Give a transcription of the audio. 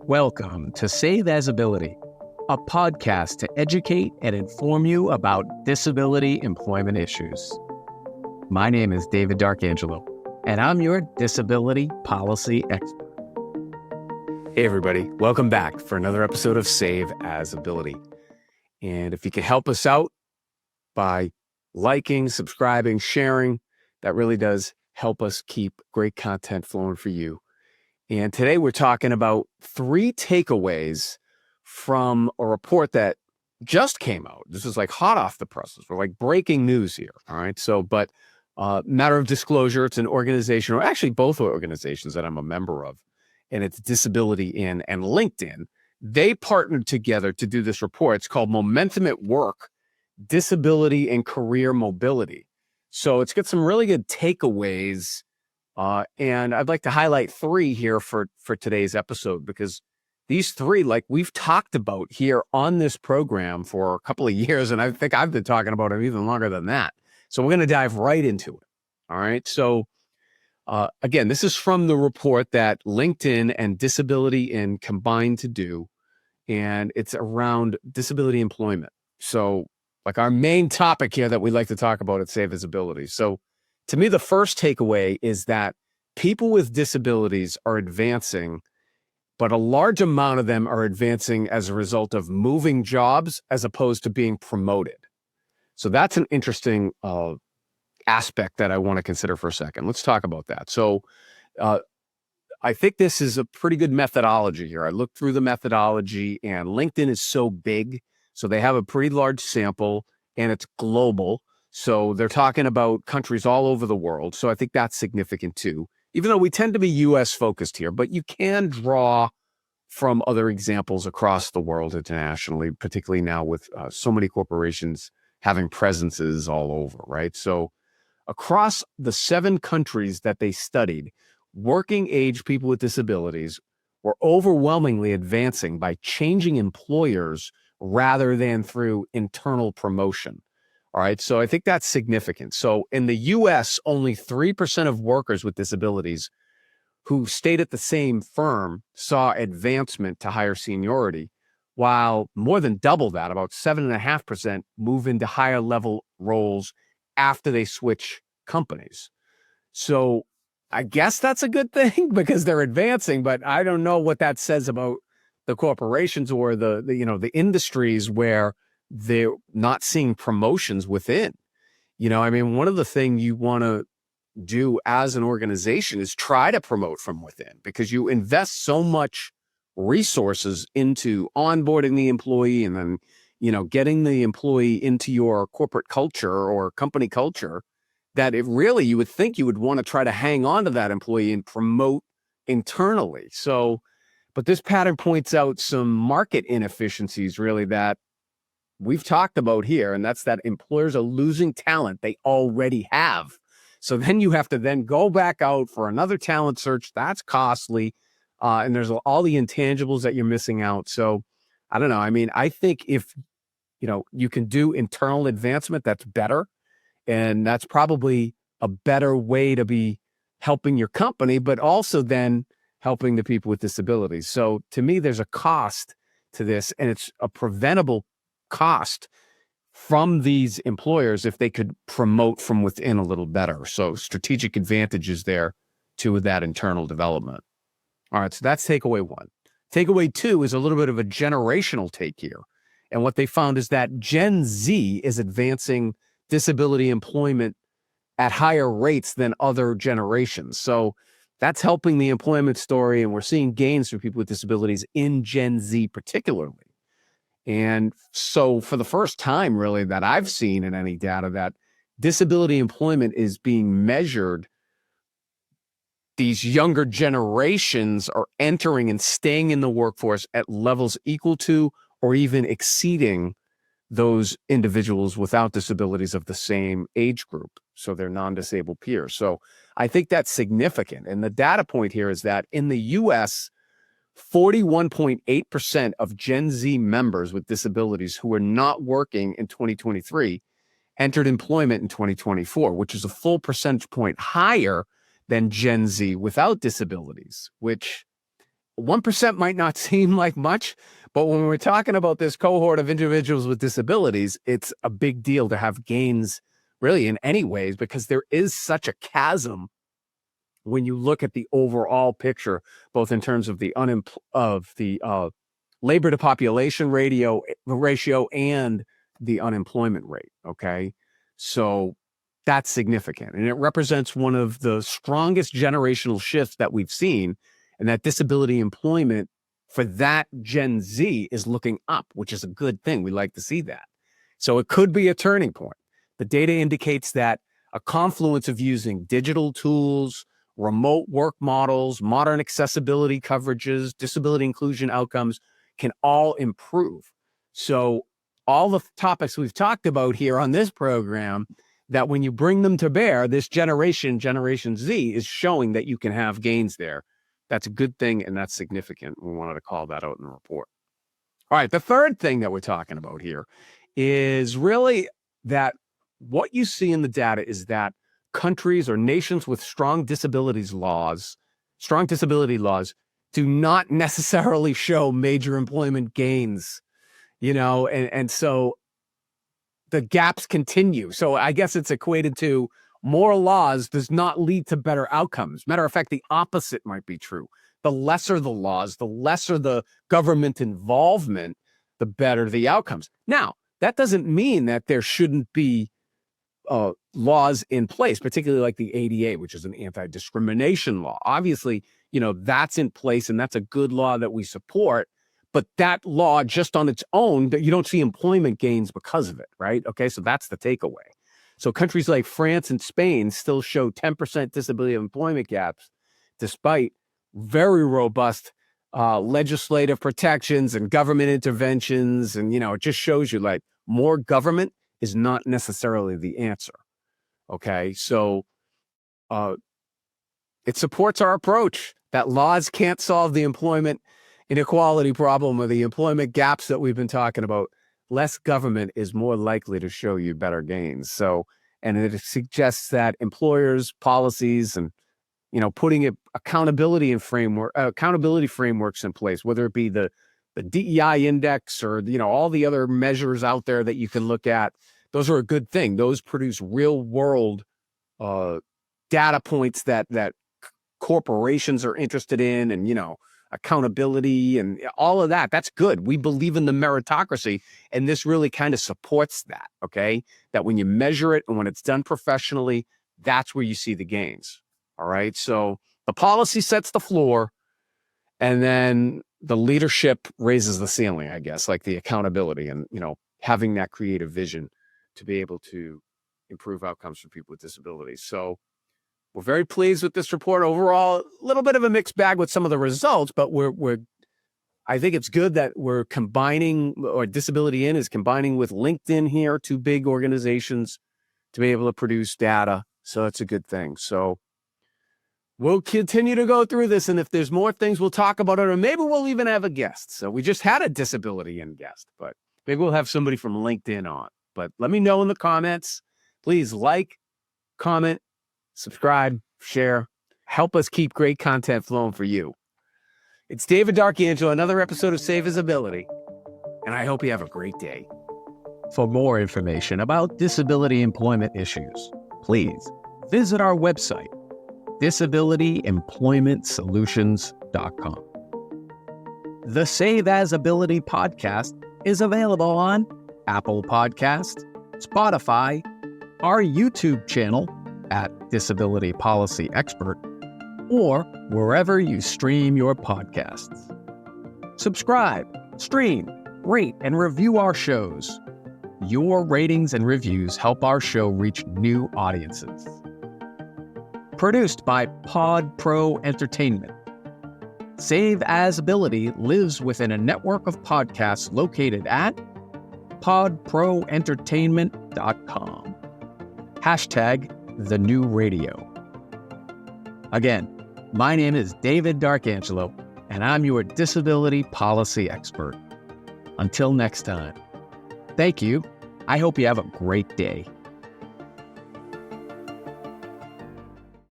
Welcome to Save As Ability, a podcast to educate and inform you about disability employment issues. My name is David Darkangelo, and I'm your disability policy expert. Hey everybody, welcome back for another episode of Save As Ability. And if you can help us out by liking, subscribing, sharing, that really does help us keep great content flowing for you. And today we're talking about 3 takeaways from a report that just came out. This is like hot off the presses. We're like breaking news here. All right. So, but matter of disclosure, it's an organization, or actually both organizations that I'm a member of, and it's Disability In and LinkedIn. They partnered together to do this report. It's called Momentum at Work, Disability and Career Mobility. So it's got some really good takeaways. And I'd like to highlight 3 here for today's episode, because these 3, like we've talked about here on this program for a couple of years, and I think I've been talking about them even longer than that. So we're going to dive right into it. All right. So again, this is from the report that LinkedIn and Disability In combined to do, and it's around disability employment. So like our main topic here that we like to talk about at Save As Ability. So to me, the first takeaway is that people with disabilities are advancing, but a large amount of them are advancing as a result of moving jobs as opposed to being promoted. So that's an interesting aspect that I want to consider for a second. Let's talk about that. So I think this is a pretty good methodology here. I looked through the methodology, and LinkedIn is so big, so they have a pretty large sample, and it's global. So they're talking about countries all over the world. So I think that's significant too, even though we tend to be US focused here, but you can draw from other examples across the world internationally, particularly now with so many corporations having presences all over, right? So across the 7 countries that they studied, working age people with disabilities were overwhelmingly advancing by changing employers rather than through internal promotion. All right. So I think that's significant. So in the US, only 3% of workers with disabilities who stayed at the same firm saw advancement to higher seniority, while more than double that, about 7.5%, move into higher level roles after they switch companies. So I guess that's a good thing because they're advancing, but I don't know what that says about the corporations or the industries where they're not seeing promotions within. I mean, one of the things you want to do as an organization is try to promote from within, because you invest so much resources into onboarding the employee and then, getting the employee into your corporate culture or company culture, that you would think you would want to try to hang on to that employee and promote internally. So, but this pattern points out some market inefficiencies really that we've talked about here, and that's that employers are losing talent they already have. So then you have to then go back out for another talent search. That's costly. And there's all the intangibles that you're missing out. So I don't know. I mean, I think if, you can do internal advancement, that's better. And that's probably a better way to be helping your company, but also then helping the people with disabilities. So to me, there's a cost to this, and it's a preventable cost from these employers if they could promote from within a little better. So strategic advantages there to that internal development. All right, so that's takeaway 1. Takeaway 2 is a little bit of a generational take here. And what they found is that Gen Z is advancing disability employment at higher rates than other generations. So that's helping the employment story, and we're seeing gains for people with disabilities in Gen Z particularly. And so for the first time, really, that I've seen in any data, that disability employment is being measured, these younger generations are entering and staying in the workforce at levels equal to or even exceeding those individuals without disabilities of the same age group. So they're non-disabled peers. So I think that's significant. And the data point here is that in the US, 41.8% of Gen Z members with disabilities who were not working in 2023 entered employment in 2024, which is a full percentage point higher than Gen Z without disabilities, which 1% might not seem like much, but when we're talking about this cohort of individuals with disabilities, it's a big deal to have gains really in any ways, because there is such a chasm when you look at the overall picture, both in terms of the labor to population ratio and the unemployment rate. Okay. So that's significant. And it represents one of the strongest generational shifts that we've seen. And that disability employment for that Gen Z is looking up, which is a good thing. We like to see that. So it could be a turning point. The data indicates that a confluence of using digital tools, remote work models, modern accessibility coverages, disability inclusion outcomes can all improve. So all the topics we've talked about here on this program, that when you bring them to bear, this Generation Z, is showing that you can have gains there. That's a good thing, and that's significant. We wanted to call that out in the report. All right, the third thing that we're talking about here is really that what you see in the data is that countries or nations with strong disability laws do not necessarily show major employment gains, and so the gaps continue. So I guess it's equated to more laws does not lead to better outcomes. Matter of fact, the opposite might be true. The lesser the laws, the lesser the government involvement, the better the outcomes. Now, that doesn't mean that there shouldn't be laws in place, particularly like the ADA, which is an anti-discrimination law. Obviously, that's in place, and that's a good law that we support. But that law just on its own, you don't see employment gains because of it, right? Okay, so that's the takeaway. So countries like France and Spain still show 10% disability employment gaps, despite very robust legislative protections and government interventions. And, it just shows you like more government is not necessarily the answer. Okay, so it supports our approach that laws can't solve the employment inequality problem or the employment gaps that we've been talking about. Less government is more likely to show you better gains. So, and it suggests that employers' policies and, putting accountability frameworks in place, whether it be the DEI index or, all the other measures out there that you can look at, those are a good thing. Those produce real world data points that corporations are interested in, and, accountability and all of that. That's good. We believe in the meritocracy, and this really kind of supports that, okay? That when you measure it and when it's done professionally, that's where you see the gains, all right? So the policy sets the floor, and then the leadership raises the ceiling, I guess, like the accountability and, having that creative vision to be able to improve outcomes for people with disabilities. So we're very pleased with this report overall. A little bit of a mixed bag with some of the results, but I think it's good that we're combining, or Disability:IN is combining with LinkedIn here, two big organizations, to be able to produce data. So it's a good thing. So we'll continue to go through this, and if there's more things, we'll talk about it, or maybe we'll even have a guest. So we just had a Disability:IN guest, but maybe we'll have somebody from LinkedIn on. But let me know in the comments. Please like, comment, subscribe, share, help us keep great content flowing for you. It's David D'Arcangelo, another episode of Save Visibility, and I hope you have a great day. For more information about disability employment issues, please visit our website, disabilityemploymentsolutions.com. The Save As Ability podcast is available on Apple Podcasts, Spotify, our YouTube channel at Disability Policy Expert, or wherever you stream your podcasts. Subscribe, stream, rate, and review our shows. Your ratings and reviews help our show reach new audiences. Produced by Pod Pro Entertainment. Save As Ability lives within a network of podcasts located at podproentertainment.com. #TheNewRadio. Again, my name is David D'Arcangelo, and I'm your disability policy expert. Until next time, thank you. I hope you have a great day.